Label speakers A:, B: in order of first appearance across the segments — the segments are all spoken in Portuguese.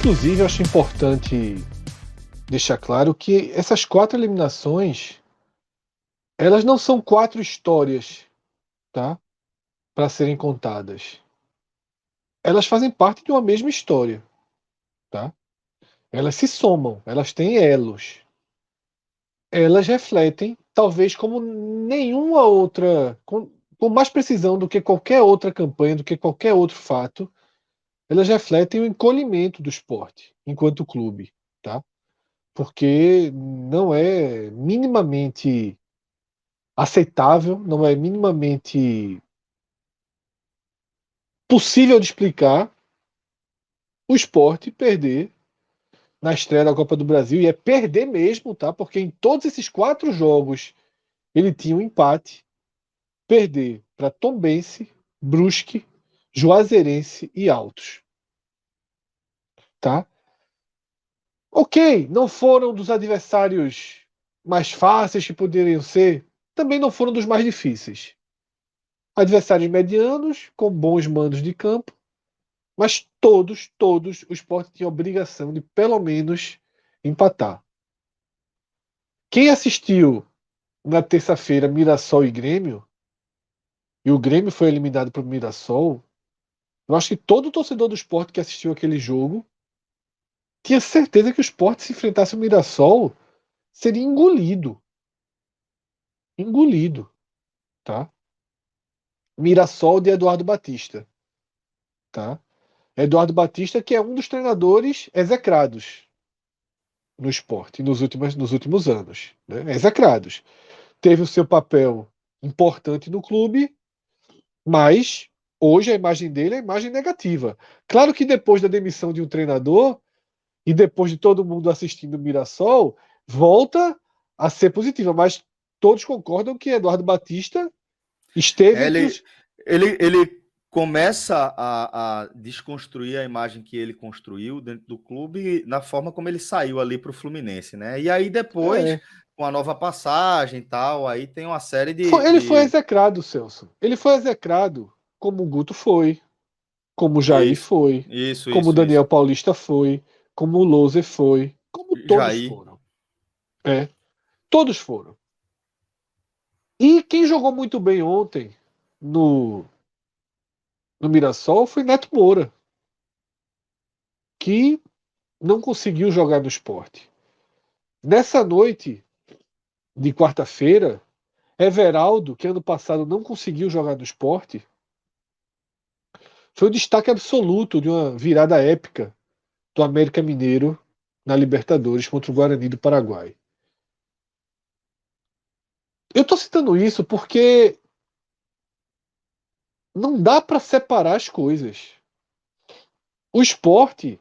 A: Inclusive, eu acho importante deixar claro que essas 4 eliminações, elas não são 4 histórias, tá? Para serem contadas. Elas fazem parte de uma mesma história, tá? Elas se somam, elas têm elos. Elas refletem, talvez como nenhuma outra, com mais precisão do que qualquer outra campanha, do que qualquer outro fato, elas refletem o encolhimento do esporte enquanto clube, tá? Porque não é minimamente aceitável, não é minimamente possível de explicar o esporte perder na estreia da Copa do Brasil, e é perder mesmo, tá? Porque em todos esses 4 jogos ele tinha um empate, perder para Tombense, Brusque, Juazeirense e Altos, tá? Ok, não foram dos adversários mais fáceis que poderiam ser, também não foram dos mais difíceis. Adversários medianos, com bons mandos de campo, mas todos, o Sport tinha obrigação de pelo menos empatar. Quem assistiu na terça-feira Mirassol e Grêmio, e o Grêmio foi eliminado para o Mirassol, eu acho que todo torcedor do Sport que assistiu aquele jogo tinha certeza que o Sport, se enfrentasse o Mirassol, seria engolido. Engolido, tá? Mirassol de Eduardo Batista, tá? Eduardo Batista, que é um dos treinadores execrados no esporte nos últimos anos, né? Execrados. Teve o seu papel importante no clube, mas hoje a imagem dele é a imagem negativa. Claro que depois da demissão de um treinador e depois de todo mundo assistindo o Mirassol, volta a ser positiva, mas todos concordam que Eduardo Batista esteve entre
B: Ele,
A: os...
B: ele começa a desconstruir a imagem que ele construiu dentro do clube na forma como ele saiu ali para o Fluminense, né? E aí depois,
A: É,
B: com a nova passagem e tal, aí tem uma série
A: ele foi execrado, Celso. Ele foi execrado como o Guto foi, como o Jair
B: Isso,
A: foi,
B: isso,
A: como o
B: isso, isso.
A: Daniel Paulista foi, como o Louser foi, como todos
B: Jair,
A: foram. É, todos foram. E quem jogou muito bem ontem no, no Mirassol foi Neto Moura, que não conseguiu jogar no esporte. Nessa noite de quarta-feira, Everaldo, que ano passado não conseguiu jogar no esporte, foi o destaque absoluto de uma virada épica do América Mineiro na Libertadores contra o Guarani do Paraguai. Eu estou citando isso porque não dá para separar as coisas. O esporte,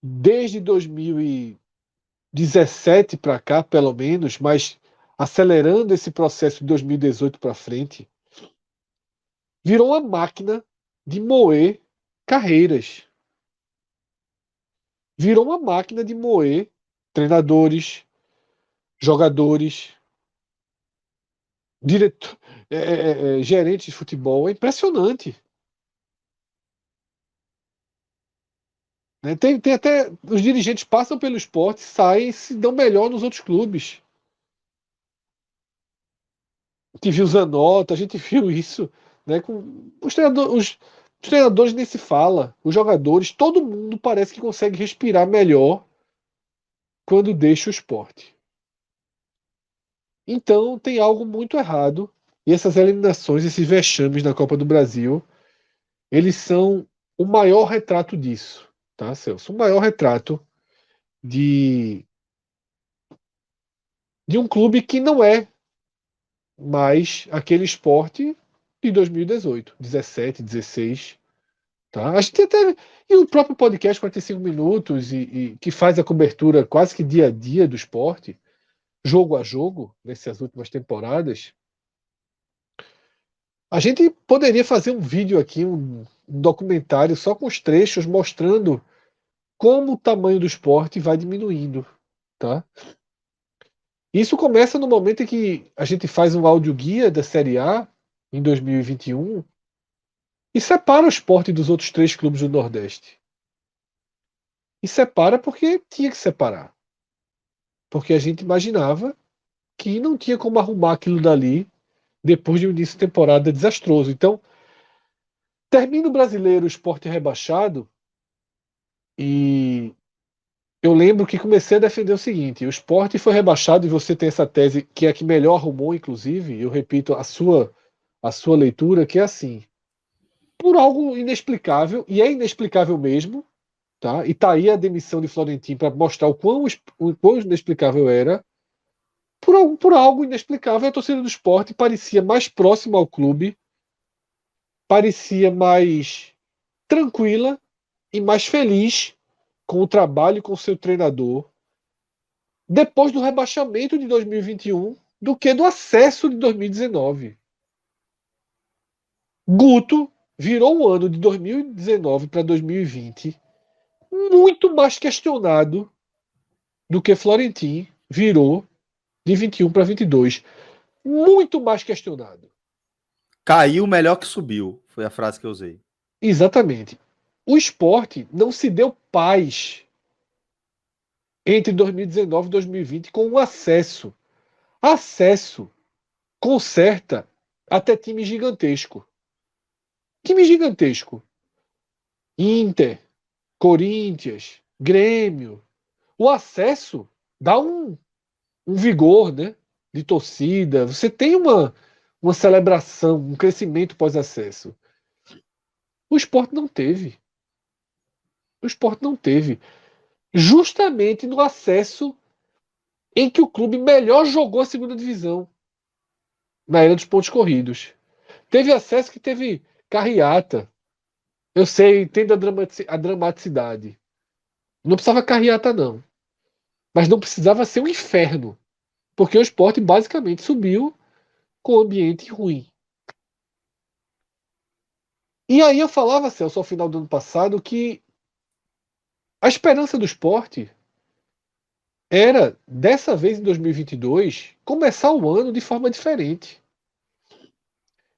A: desde 2017 para cá, pelo menos, mas acelerando esse processo de 2018 para frente, virou uma máquina de moer carreiras. Virou uma máquina de moer treinadores, jogadores, diretor, gerentes de futebol. É impressionante. Né? Tem até. Os dirigentes passam pelo esporte, saem e se dão melhor nos outros clubes. A gente viu Zanota, a gente viu isso. Né? Com os treinadores nem se fala. Os jogadores, todo mundo parece que consegue respirar melhor quando deixa o esporte. Então tem algo muito errado. E essas eliminações, esses vexames na Copa do Brasil, eles são o maior retrato disso, tá, Celso? O maior retrato de, de um clube que não é mais aquele esporte de 2018, 17, 16. Tá? A gente até. E o próprio podcast 45 minutos, que faz a cobertura quase que dia a dia do esporte, jogo a jogo, nessas últimas temporadas. A gente poderia fazer um vídeo aqui, um documentário só com os trechos mostrando como o tamanho do esporte vai diminuindo, tá? Isso começa no momento em que a gente faz um audioguia da Série A em 2021 e separa o esporte dos outros 3 clubes do Nordeste. E separa porque tinha que separar. Porque a gente imaginava que não tinha como arrumar aquilo dali depois de um início de temporada desastroso. Então, termina o Brasileiro, o Sport rebaixado, e eu lembro que comecei a defender o seguinte: o Sport foi rebaixado, e você tem essa tese que é a que melhor arrumou, inclusive, eu repito a sua leitura, que é assim, por algo inexplicável, e é inexplicável mesmo, tá? E tá aí a demissão de Florentino para mostrar o quão inexplicável era. Por algo inexplicável, a torcida do Sport parecia mais próxima ao clube, parecia mais tranquila e mais feliz com o trabalho com o seu treinador depois do rebaixamento de 2021 do que do acesso de 2019. Guto virou o ano de 2019 para 2020 muito mais questionado do que Florentino virou de 21 para 22. Muito mais questionado.
B: Caiu melhor que subiu, foi a frase que eu usei.
A: Exatamente. O esporte não se deu paz entre 2019 e 2020 com o acesso. Acesso conserta até time gigantesco. Time gigantesco. Inter, Corinthians, Grêmio. O acesso dá um vigor, né? De torcida. Você tem uma celebração, um crescimento pós-acesso. O esporte não teve. O esporte não teve. Justamente no acesso em que o clube melhor jogou a segunda divisão, na era dos pontos corridos. Teve acesso que teve carreata. Eu sei, entendo a dramaticidade. Não precisava carreata, não. Mas não precisava ser um inferno. Porque o esporte basicamente subiu com um ambiente ruim. E aí eu falava, Celso, ao final do ano passado, que a esperança do esporte era, dessa vez em 2022, começar o ano de forma diferente.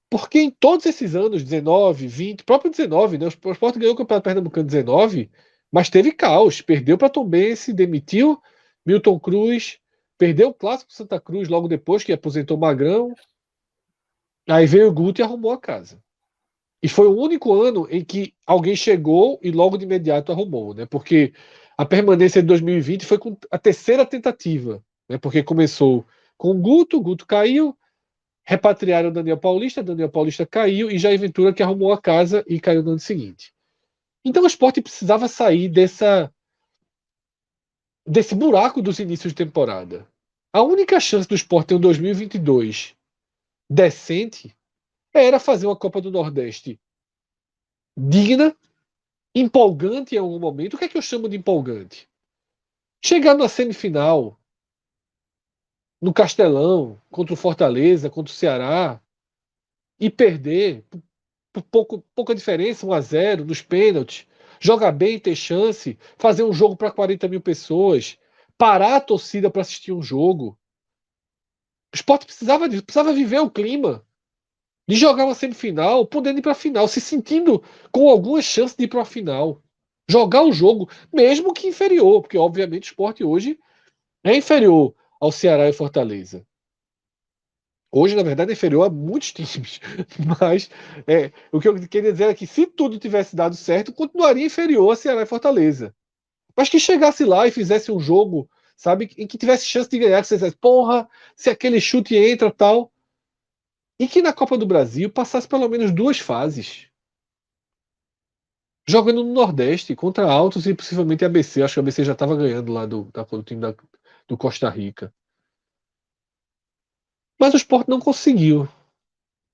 A: Porque em todos esses anos, 19, 20, próprio 19, né? O Sport ganhou o Campeonato Pernambucano 19, mas teve caos. Perdeu para Tombense, demitiu Milton Cruz, perdeu o Clássico Santa Cruz logo depois, que aposentou Magrão. Aí veio o Guto e arrumou a casa. E foi o único ano em que alguém chegou e logo de imediato arrumou, né? Porque a permanência de 2020 foi com a terceira tentativa, né? Porque começou com o Guto caiu, repatriaram o Daniel Paulista caiu e Jair Ventura que arrumou a casa e caiu no ano seguinte. Então o esporte precisava sair desse buraco dos inícios de temporada. A única chance do esporte ter um 2022 decente era fazer uma Copa do Nordeste digna, empolgante em algum momento. O que é que eu chamo de empolgante? Chegar na semifinal, no Castelão, contra o Fortaleza, contra o Ceará, e perder por pouca diferença, 1-0 nos pênaltis, jogar bem, ter chance, fazer um jogo para 40 mil pessoas, parar a torcida para assistir um jogo. O esporte precisava viver o clima de jogar uma semifinal, podendo ir para a final, se sentindo com alguma chance de ir para a final. Jogar o jogo, mesmo que inferior, porque obviamente o esporte hoje é inferior ao Ceará e Fortaleza. Hoje, na verdade, é inferior a muitos times. Mas o que eu queria dizer é que se tudo tivesse dado certo, continuaria inferior a Ceará e Fortaleza. Mas que chegasse lá e fizesse um jogo, sabe, em que tivesse chance de ganhar, que você dissesse, porra, se aquele chute entra tal. E que na Copa do Brasil passasse pelo menos duas fases. Jogando no Nordeste, contra Altos e possivelmente ABC. Acho que a ABC já estava ganhando lá do time do Costa Rica. Mas o Sport não conseguiu.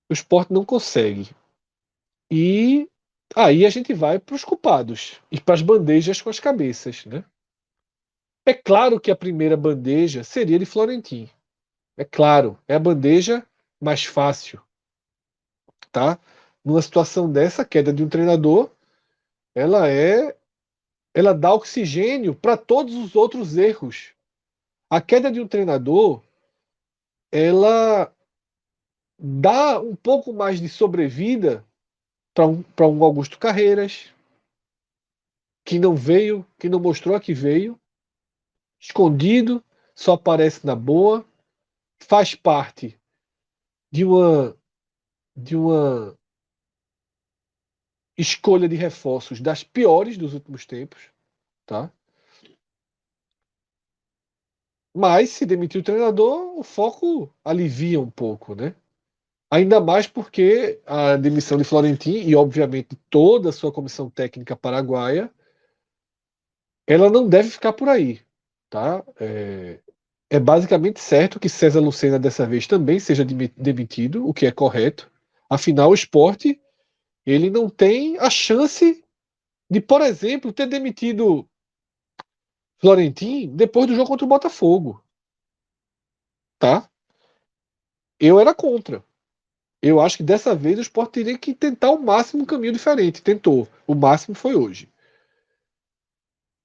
A: O Sport não consegue. E aí a gente vai para os culpados e para as bandejas com as cabeças, né? É claro que a primeira bandeja seria de Florentino. É claro, é a bandeja mais fácil, tá? Numa situação dessa, a queda de um treinador, ela ela dá oxigênio para todos os outros erros. A queda de um treinador, ela dá um pouco mais de sobrevida para um Augusto Carreiras, que não veio, que não mostrou que veio, escondido, só aparece na boa, faz parte de uma escolha de reforços das piores dos últimos tempos, tá? Mas se demitir o treinador, o foco alivia um pouco, né? Ainda mais porque a demissão de Florentino e, obviamente, toda a sua comissão técnica paraguaia, ela não deve ficar por aí, tá? É basicamente certo que César Lucena dessa vez também seja demitido, o que é correto. Afinal, o esporte ele não tem a chance de, por exemplo, ter demitido Florentino depois do jogo contra o Botafogo, tá? Eu era contra. Eu acho que dessa vez o Sport teria que tentar o máximo um caminho diferente. Tentou. O máximo foi hoje.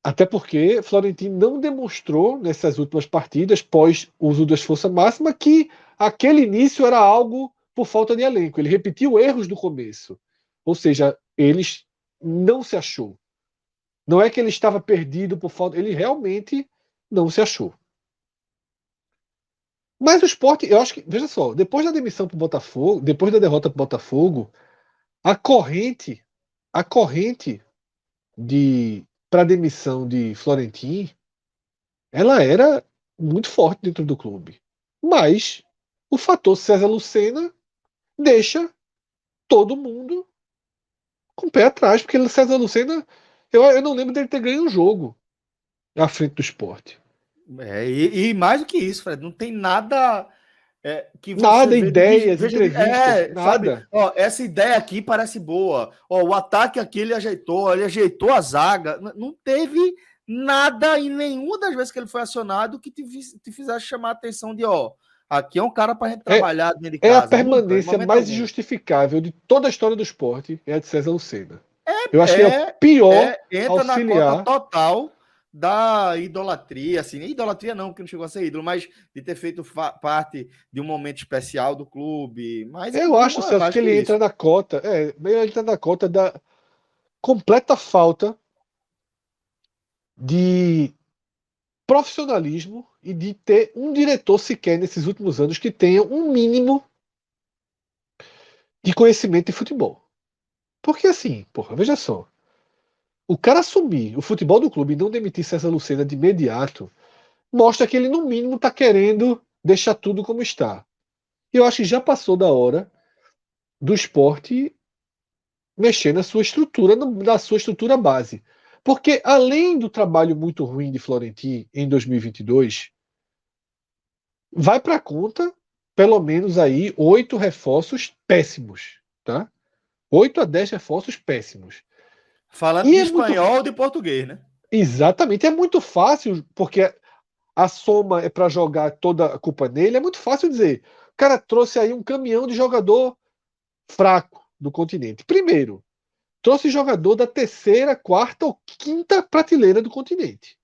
A: Até porque Florentino não demonstrou nessas últimas partidas, pós uso das forças máximas, que aquele início era algo por falta de elenco. Ele repetiu erros do começo. Ou seja, eles não se achou. Não é que ele estava perdido por falta. Ele realmente não se achou. Mas o Sport, eu acho que, veja só, depois da demissão para o Botafogo, depois da derrota para o Botafogo, a corrente, a corrente de para demissão de Florentino, ela era muito forte dentro do clube. Mas o fator César Lucena deixa todo mundo com o pé atrás, porque César Lucena, eu não lembro dele ter ganho um jogo à frente do esporte.
B: E mais do que isso, Fred, não tem nada que você
A: Nada, ideias,
B: veja
A: entrevistas,
B: sabe?
A: nada.
B: Ó, essa ideia aqui parece boa. Ó, o ataque aqui ele ajeitou a zaga. Não teve nada em nenhuma das vezes que ele foi acionado que te fizesse chamar a atenção de, ó, aqui é um cara para a gente
A: É,
B: trabalhar dentro de
A: é a
B: casa. Nunca, em
A: permanência
B: momento
A: mais
B: algum.
A: injustificável de toda a história do esporte é a de César Lucena. Eu acho que ele é o
B: É,
A: pior
B: entra na cota
A: auxiliar.
B: total da idolatria, assim, idolatria não, porque não chegou a ser ídolo, mas de ter feito parte de um momento especial do clube, mas
A: Eu acho,
B: não é
A: Celso,
B: mais
A: que
B: que
A: ele entra
B: isso.
A: na cota. Ele entra na cota da completa falta de profissionalismo e de ter um diretor sequer nesses últimos anos que tenha um mínimo de conhecimento de futebol. Porque assim, porra, veja só. O cara assumir o futebol do clube e não demitir César Lucena de imediato mostra que ele, no mínimo, está querendo deixar tudo como está. E eu acho que já passou da hora do esporte mexer na sua estrutura, na sua estrutura base. Porque, além do trabalho muito ruim de Florentino em 2022, vai para conta, pelo menos aí, 8 reforços péssimos. Tá? 8 a 10 reforços péssimos.
B: Falando
A: E
B: de
A: é muito.
B: espanhol ou de português, né?
A: Exatamente, é muito fácil, porque a soma é para jogar toda a culpa nele. É muito fácil dizer. O cara trouxe aí um caminhão de jogador fraco do continente. Primeiro, trouxe jogador da terceira, quarta ou quinta prateleira do continente.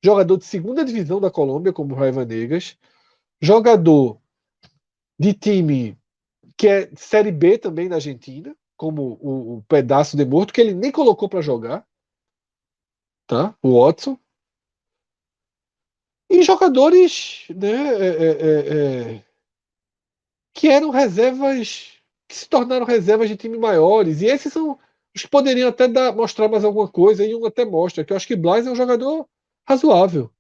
A: Jogador de segunda divisão da Colômbia, como o Raiva Negas. Jogador de time que é Série B também na Argentina, como o Pedaço de Morto, que ele nem colocou para jogar, tá? O Watson. E jogadores, né, que eram reservas, que se tornaram reservas de times maiores. E esses são os que poderiam até mostrar mais alguma coisa, e um até mostra, que eu acho que Blas é um jogador razoável.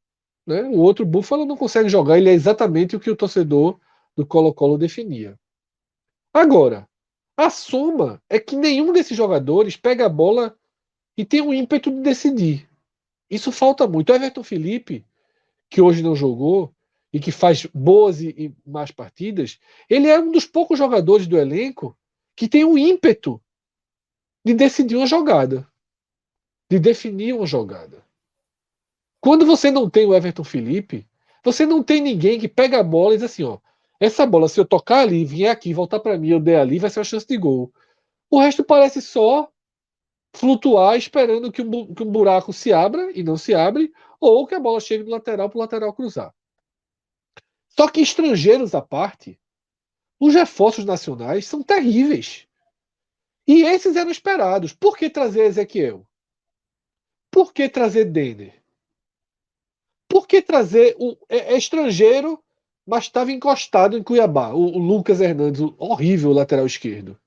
A: Né? O outro Buffalo não consegue jogar, ele é exatamente o que o torcedor do Colo-Colo definia. Agora, a soma é que nenhum desses jogadores pega a bola e tem o ímpeto de decidir. Isso falta muito. O Everton Felipe, que hoje não jogou e que faz boas e más partidas, ele é um dos poucos jogadores do elenco que tem o ímpeto de decidir uma jogada, de definir uma jogada. Quando você não tem o Everton Felipe, você não tem ninguém que pega a bola e diz assim, ó, essa bola, se eu tocar ali, vier aqui, voltar para mim, eu der ali, vai ser uma chance de gol. O resto parece só flutuar esperando que um buraco se abra e não se abre, ou que a bola chegue do lateral para o lateral cruzar. Só que estrangeiros à parte, os reforços nacionais são terríveis. E esses eram esperados. Por que trazer Ezequiel? por que trazer Denner? Por que trazer é estrangeiro, mas estava encostado em Cuiabá? O Lucas Hernandes, o horrível lateral esquerdo.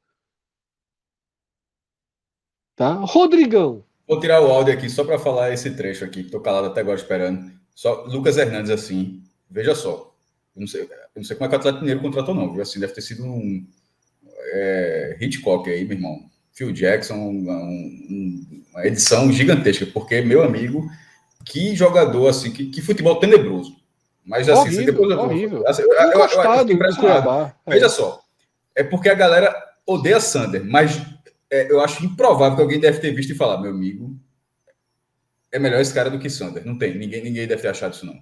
A: Tá? Rodrigão.
C: Vou tirar o áudio aqui só para falar esse trecho aqui, que tô calado até agora esperando. Só Lucas Hernandes, assim, veja só. Eu não sei como é que o Atlético Mineiro contratou, não, viu? Assim, deve ter sido um Hitchcock aí, meu irmão. Phil Jackson, uma edição gigantesca, porque, meu amigo, que jogador, assim, que futebol tenebroso. Mas, assim, depois
A: horrível.
C: eu
A: Encostado
C: fiquei
A: no
C: impressionado.
A: Cuiabá.
C: Veja só, é porque a galera odeia Sander, mas eu acho improvável que alguém deve ter visto e falar, meu amigo, é melhor esse cara do que Sander. Não tem, ninguém deve ter achado isso, não.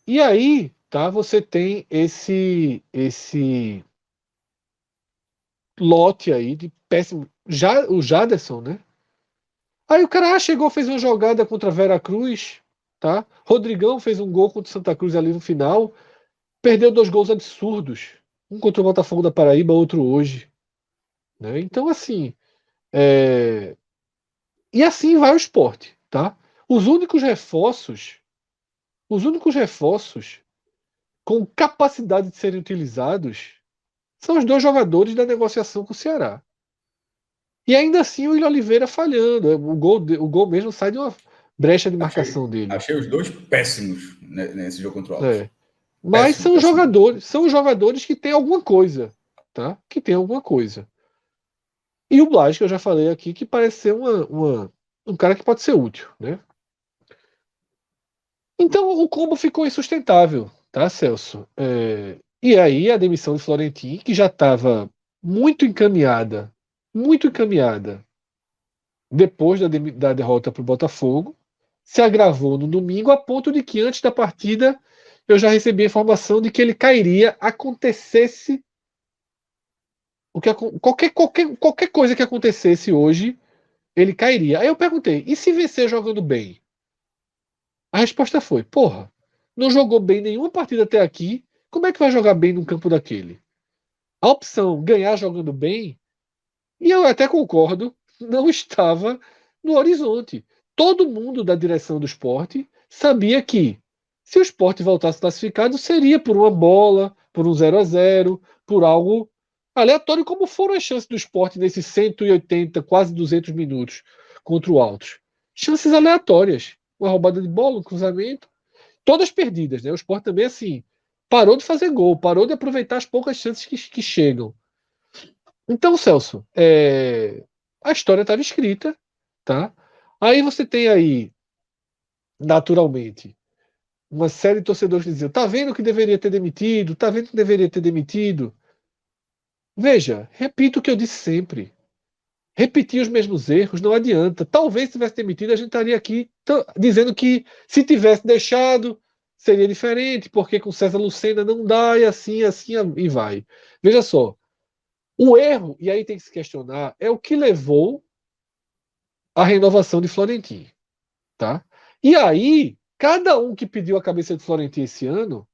A: E aí, tá, você tem esse lote aí de péssimo. Já, o Jaderson, né? Aí o cara chegou, fez uma jogada contra a Vera Cruz, tá? Rodrigão fez um gol contra o Santa Cruz ali no final. Perdeu 2 gols absurdos. Um contra o Botafogo da Paraíba, outro hoje. Né? Então, assim. E assim vai o esporte, tá? Os únicos reforços com capacidade de serem utilizados são os 2 jogadores da negociação com o Ceará. E ainda assim o William Oliveira falhando. O gol mesmo sai de uma brecha de marcação dele.
C: Achei os 2 péssimos nesse jogo contra o Altos.
A: Mas são jogadores que têm alguma coisa, tá? Que tem alguma coisa. E o Blas, que eu já falei aqui, que parece ser um cara que pode ser útil, né? Então o combo ficou insustentável, tá, Celso? E aí a demissão de Florentino, que já estava muito encaminhada, depois da derrota para o Botafogo, se agravou no domingo, a ponto de que antes da partida eu já recebi a informação de que ele cairia, acontecesse qualquer coisa que acontecesse hoje, ele cairia. Aí eu perguntei, e se vencer jogando bem? A resposta foi, porra, não jogou bem nenhuma partida até aqui, como é que vai jogar bem num campo daquele? A opção ganhar jogando bem, e eu até concordo, não estava no horizonte. Todo mundo da direção do esporte sabia que se o esporte voltasse classificado, seria por uma bola, por um 0-0, por algo aleatório, como foram as chances do esporte nesses 180, quase 200 minutos contra o Altos. Chances aleatórias. Uma roubada de bola, um cruzamento, todas perdidas, né? O esporte também, assim, parou de fazer gol, parou de aproveitar as poucas chances que chegam. Então, Celso, a história estava escrita, tá? Aí você tem aí, naturalmente, uma série de torcedores que diziam, tá vendo que deveria ter demitido, tá vendo que deveria ter demitido. Veja, repito o que eu disse sempre. Repetir os mesmos erros não adianta. Talvez se tivesse demitido, a gente estaria aqui dizendo que se tivesse deixado, seria diferente, porque com César Lucena não dá, e assim e vai. Veja só, o erro, e aí tem que se questionar, é o que levou à renovação de Florentino. Tá? E aí, cada um que pediu a cabeça de Florentino esse ano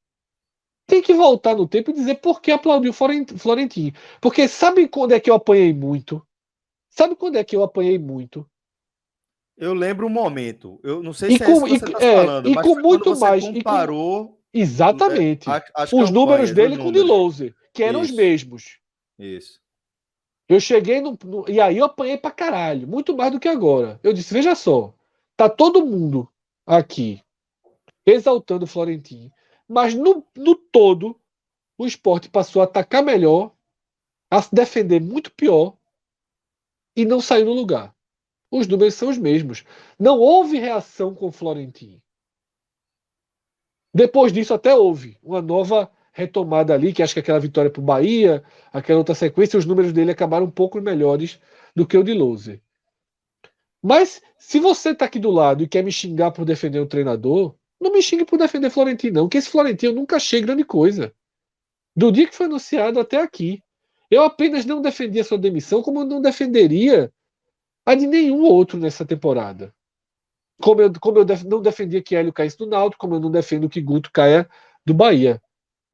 A: tem que voltar no tempo e dizer por que aplaudiu Florentino. Porque sabe quando é que eu apanhei muito? Sabe quando é que eu apanhei muito?
B: Eu lembro um momento. Eu não sei
A: E
B: se é isso
A: com,
B: que você está falando,
A: e
B: mas
A: com
B: foi quando
A: muito
B: você
A: mais.
B: comparou
A: Exatamente.
B: as
A: Os números
B: campanhas,
A: dele
B: os
A: com o de
B: números.
A: Louser, que eram os
B: Isso,
A: mesmos.
B: isso.
A: Eu cheguei e aí eu apanhei pra caralho, muito mais do que agora. Eu disse, veja só, tá todo mundo aqui exaltando o Florentino, mas no todo o esporte passou a atacar melhor, a se defender muito pior e não saiu no lugar. Os números são os mesmos. Não houve reação com o Florentino. Depois disso até houve uma nova retomada ali, que acho que aquela vitória para o Bahia, aquela outra sequência, os números dele acabaram um pouco melhores do que o de Louser. Mas se você está aqui do lado e quer me xingar por defender o treinador, não me xingue por defender Florentino, não, porque esse Florentino eu nunca achei grande coisa. Do dia que foi anunciado até aqui. Eu apenas não defendi a sua demissão, como eu não defenderia a de nenhum outro nessa temporada. Como eu não defendia que Hélio caísse do Náutico, como eu não defendo que Guto caia do Bahia.